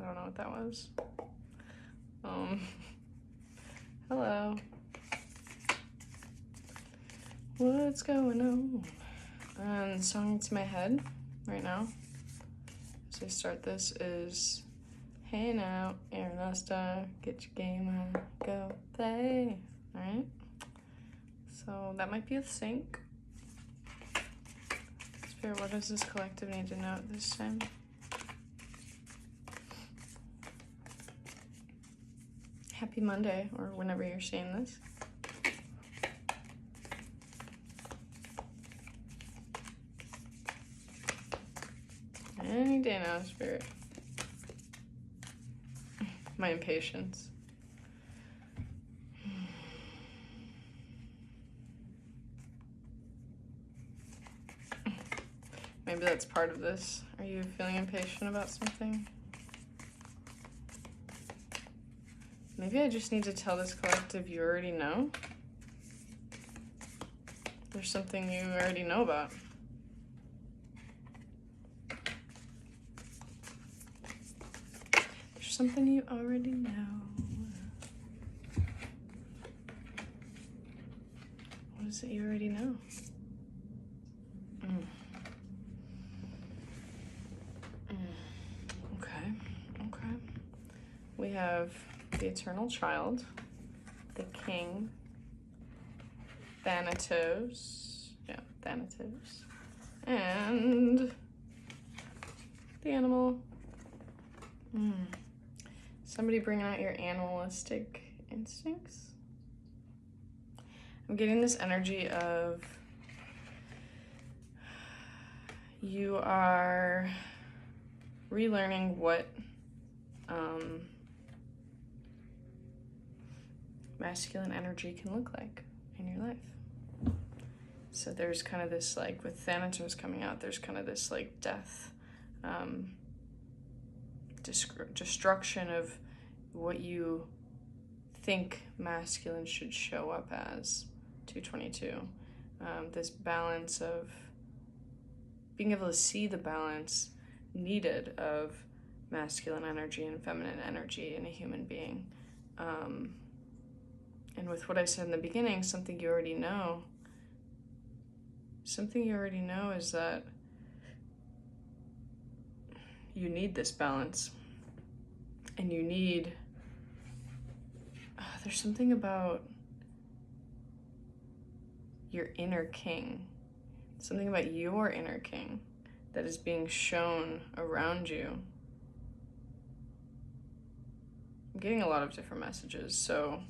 I don't know what that was. Hello. What's going on? And the song to my head right now as I start this is "Hey now, Aaron Asta, get your game on, go play." Alright? So that might be a sync. Spirit, what does this collective need to know at this time? Happy Monday, or whenever you're seeing this. Any day now, Spirit. My impatience. Maybe that's part of this. Are you feeling impatient about something? Maybe I just need to tell this collective you already know. There's something you already know about. There's something you already know. What is it you already know? Okay. We have the Eternal Child, the King, Thanatos, and the Animal. Somebody bringing out your animalistic instincts. I'm getting this energy of you are relearning what masculine energy can look like in your life. So there's kind of this, like, with Thanatos coming out, there's kind of this, like, death, destruction of what you think masculine should show up as. 222. This balance of being able to see the balance needed of masculine energy and feminine energy in a human being. And with what I said in the beginning, something you already know is that you need this balance. And you need, there's something about your inner king, something about your inner king that is being shown around you. I'm getting a lot of different messages, so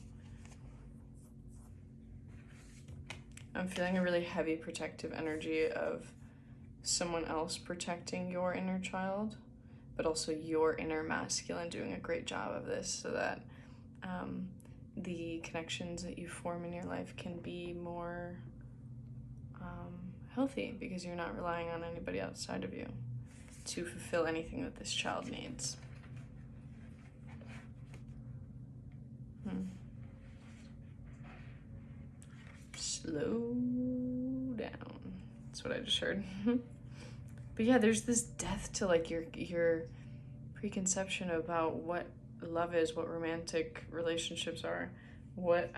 I'm feeling a really heavy protective energy of someone else protecting your inner child, but also your inner masculine doing a great job of this so that the connections that you form in your life can be more healthy because you're not relying on anybody outside of you to fulfill anything that this child needs. Slow down. That's what I just heard. But yeah, there's this death to, like, your preconception about what love is, what romantic relationships are, what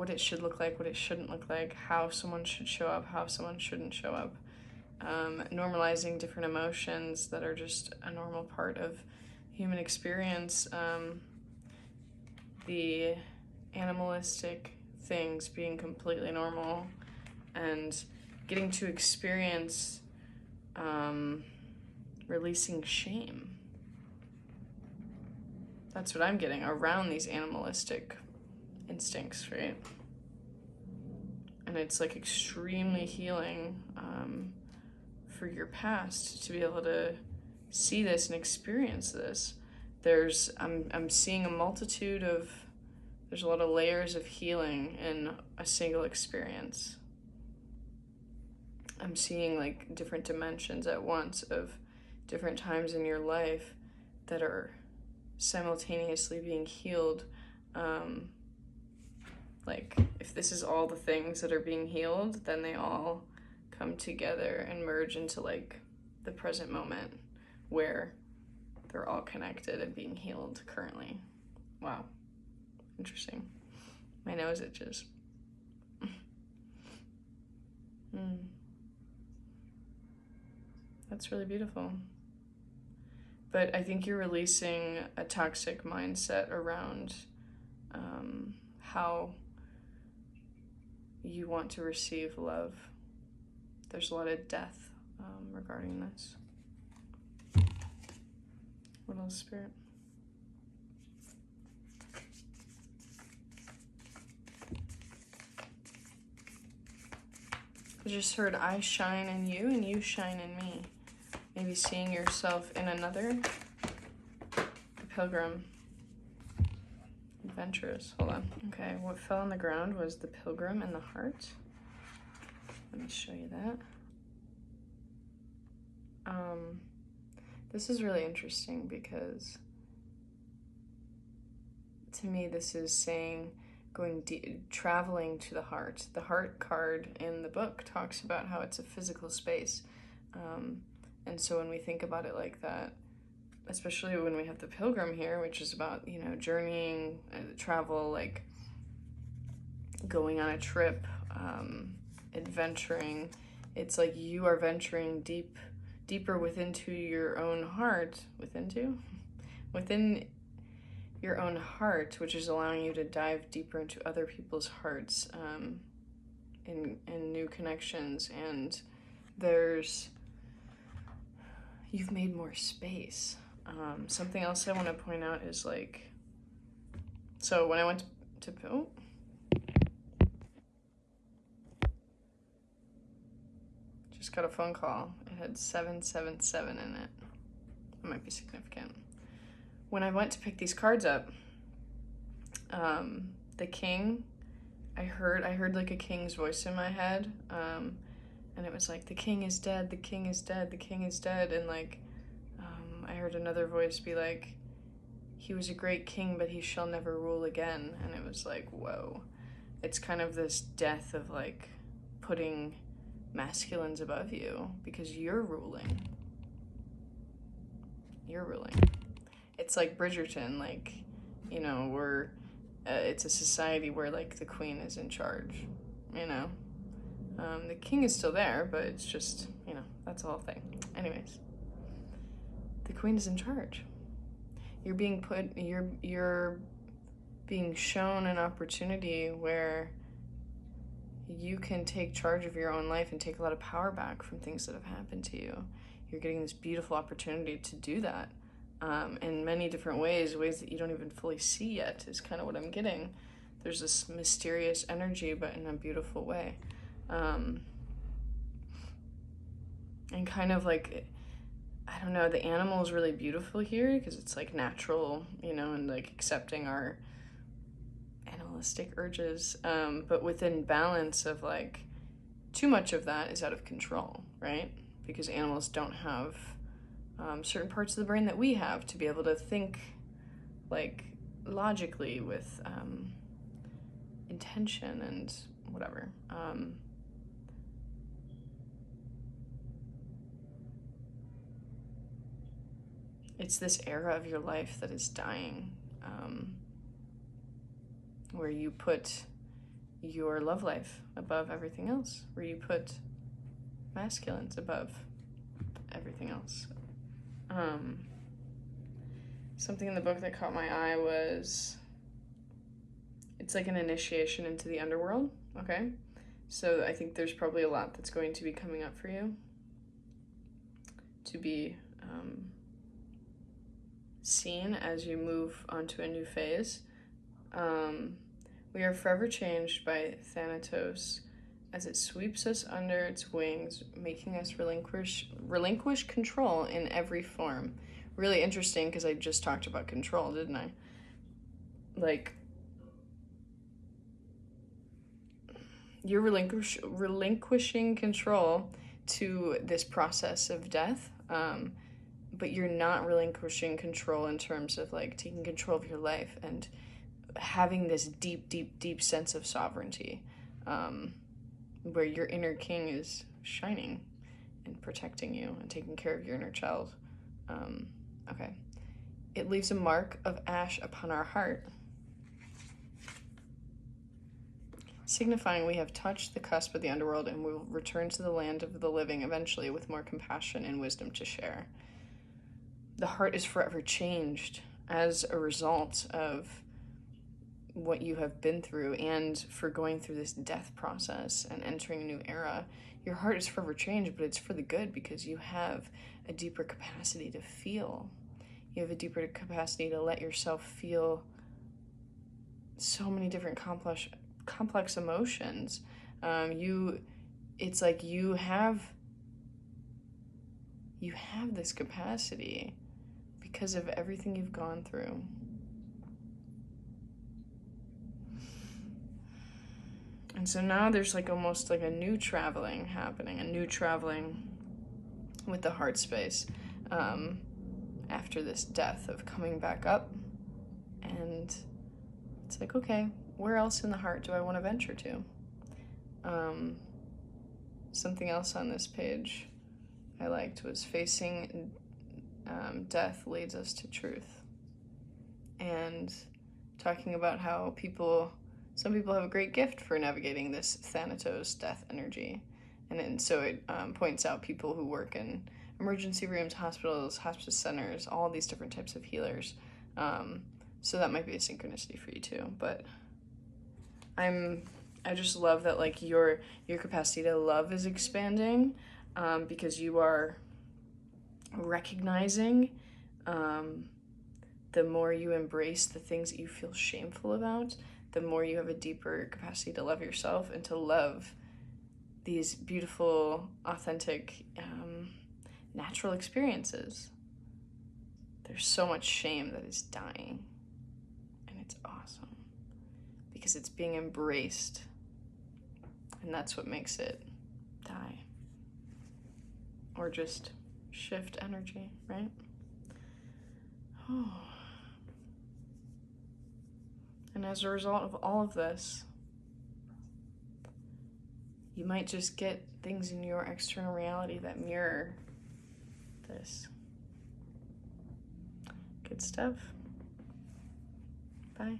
it should look like, what it shouldn't look like, how someone should show up, how someone shouldn't show up. Normalizing different emotions that are just a normal part of human experience. The animalistic things being completely normal and getting to experience releasing shame. That's what I'm getting around these animalistic instincts, right? And it's, like, extremely healing for your past to be able to see this and experience this. I'm seeing a multitude of, there's a lot of layers of healing in a single experience. I'm seeing, like, different dimensions at once of different times in your life that are simultaneously being healed. Like, if this is all the things that are being healed, then they all come together and merge into, like, the present moment where they're all connected and being healed currently. Wow. Interesting. My nose itches. That's really beautiful. But I think you're releasing a toxic mindset around how you want to receive love. There's a lot of death regarding this. What else, Spirit? I just heard I shine in you and you shine in me. Maybe seeing yourself in another. The Pilgrim. Adventurous. Hold on. Okay, what fell on the ground was the Pilgrim and the Heart. Let me show you that. This is really interesting because to me this is saying traveling to the heart. The heart card in the book talks about how it's a physical space. And so when we think about it like that, especially when we have the Pilgrim here, which is about, you know, journeying, travel, like going on a trip, adventuring, it's like you are venturing deeper within your own heart, within your own heart, which is allowing you to dive deeper into other people's hearts, in new connections. And you've made more space. Something else I want to point out is like, so when I went to just got a phone call. It had 777 in it. That might be significant. When I went to pick these cards up, the king, I heard like a king's voice in my head, and it was like, the king is dead, the king is dead, the king is dead, and like, I heard another voice be like, he was a great king, but he shall never rule again, and it was like, whoa. It's kind of this death of like putting masculines above you because you're ruling. It's like Bridgerton, like, you know, it's a society where like the queen is in charge, you know. The king is still there, but it's just, you know, that's the whole thing. Anyways, the queen is in charge. You're being shown an opportunity where you can take charge of your own life and take a lot of power back from things that have happened to you. You're getting this beautiful opportunity to do that in many different ways that you don't even fully see yet is kind of what I'm getting. There's this mysterious energy, but in a beautiful way. And kind of like, I don't know, the animal is really beautiful here because it's like natural, you know, and like accepting our animalistic urges, but within balance of like, too much of that is out of control, right? Because animals don't have certain parts of the brain that we have to be able to think like logically with intention and whatever. It's this era of your life that is dying, where you put your love life above everything else, where you put masculines above everything else. Something in the book that caught my eye was, it's like an initiation into the underworld, okay? So I think there's probably a lot that's going to be coming up for you to be seen as you move onto a new phase. We are forever changed by Thanatos as it sweeps us under its wings, making us relinquish control in every form. Really interesting, because I just talked about control, didn't I? Like, you're relinquishing control to this process of death, but you're not relinquishing control in terms of like taking control of your life and having this deep sense of sovereignty, where your inner king is shining and protecting you and taking care of your inner child. Okay, it leaves a mark of ash upon our heart, signifying we have touched the cusp of the underworld and will return to the land of the living eventually with more compassion and wisdom to share. The heart is forever changed as a result of what you have been through and for going through this death process and entering a new era. Your heart is forever changed, but it's for the good because you have a deeper capacity to feel. You have a deeper capacity to let yourself feel so many different complex emotions. It's like you have this capacity because of everything you've gone through. And so now there's like almost like a new traveling happening, a new traveling with the heart space after this death of coming back up. And it's like, okay, where else in the heart do I want to venture to? Something else on this page I liked was facing death leads us to truth. And talking about how some people have a great gift for navigating this Thanatos death energy. And so it points out people who work in emergency rooms, hospitals, hospice centers, all these different types of healers. So that might be a synchronicity for you too. But I just love that like your capacity to love is expanding because you are recognizing the more you embrace the things that you feel shameful about, the more you have a deeper capacity to love yourself and to love these beautiful, authentic, natural experiences. There's so much shame that is dying, and it's awesome because it's being embraced, and that's what makes it die or just shift energy, right? Oh. And as a result of all of this, you might just get things in your external reality that mirror this. Good stuff. Bye.